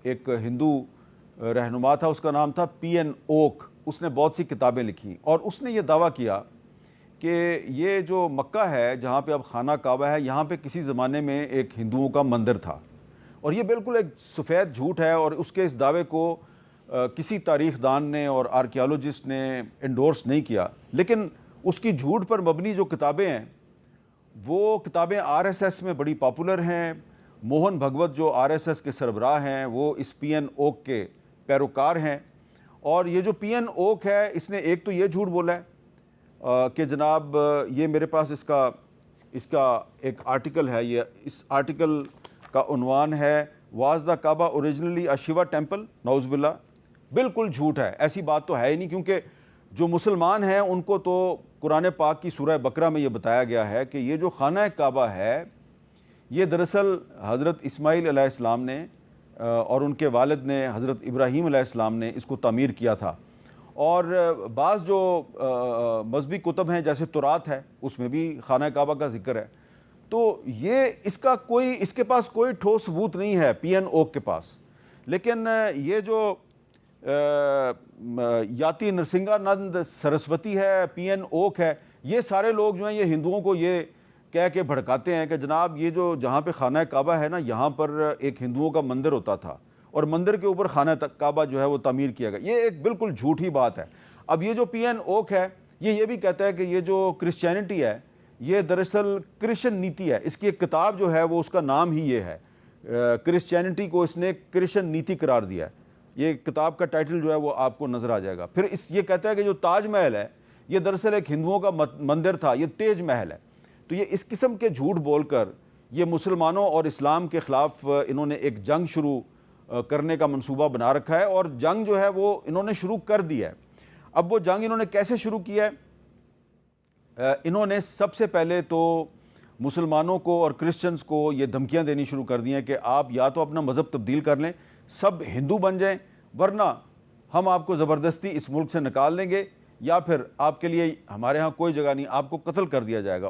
एक हिंदू रहनुमा था, उसका नाम था पीएन ओक। उसने बहुत सी किताबें लिखी और उसने ये दावा किया कि ये जो मक्का है जहाँ पे अब खाना काबा है, यहाँ पे किसी ज़माने में एक हिंदुओं का मंदिर था। और ये बिल्कुल एक सफ़ेद झूठ है और उसके इस दावे को किसी तारीख़दान ने और आर्कियोलॉजिस्ट ने इंडोर्स नहीं किया। लेकिन उसकी झूठ पर मबनी जो किताबें हैं वो किताबें आरएसएस में बड़ी पॉपुलर हैं। मोहन भगवत जो आरएसएस के सरबराह हैं वो इस पीएन ओक के पैरोकार हैं। और ये जो पीएन ओक है इसने एक तो ये झूठ बोला है कि जनाब ये मेरे पास इसका एक आर्टिकल है, ये इस आर्टिकल का उन्वान है was the Kaaba originally a Shiva temple, नौज़ुबिल्लाह। बिल्कुल झूठ है, ऐसी बात तो है ही नहीं, क्योंकि जो मुसलमान हैं उनको तो कुरान पाक की सूरह बकरा में ये बताया गया है कि ये जो खाना काबा है ये दरअसल हज़रत इस्माईल अलैहिस्सलाम ने और उनके वालिद ने हज़रत इब्राहीम अलैहिस्सलाम ने इसको तामीर किया था। और बाज़ जो मज़हबी कुतुब हैं जैसे तुरात है उसमें भी खाना काबा का जिक्र है। तो ये इसके पास कोई ठोस सबूत नहीं है पीएन ओक के पास। लेकिन ये जो याति नरसिंगानंद सरस्वती है, पीएन ओक है, ये सारे लोग जो हैं ये हिंदुओं को ये कह के भड़काते हैं कि जनाब ये जो जहाँ पे खाना काबा है ना, यहाँ पर एक हिंदुओं का मंदिर होता था और मंदिर के ऊपर खाना काबा जो है वो तामीर किया गया। ये एक बिल्कुल झूठी बात है। अब ये जो पीएन ओक है ये भी कहता है कि ये जो क्रिश्चियनिटी है ये दरअसल क्रिश्चियन नीति है। इसकी एक किताब जो है वो उसका नाम ही ये है, क्रिश्चियनिटी को इसने क्रिश्चियन नीति करार दिया है। ये किताब का टाइटल जो है वो आपको नज़र आ जाएगा। फिर ये कहता है कि जो ताजमहल है ये दरअसल एक हिंदुओं का मंदिर था, ये तेज महल है। तो ये इस किस्म के झूठ बोलकर ये मुसलमानों और इस्लाम के ख़िलाफ़ इन्होंने एक जंग शुरू करने का मंसूबा बना रखा है और जंग जो है वो इन्होंने शुरू कर दी है। अब वो जंग इन्होंने कैसे शुरू किया है? इन्होंने सबसे पहले तो मुसलमानों को और क्रिश्चियंस को ये धमकियां देनी शुरू कर दी हैं कि आप या तो अपना मज़हब तब्दील कर लें, सब हिंदू बन जाएं, वरना हम आपको ज़बरदस्ती इस मुल्क से निकाल देंगे, या फिर आपके लिए हमारे यहाँ कोई जगह नहीं, आपको कत्ल कर दिया जाएगा।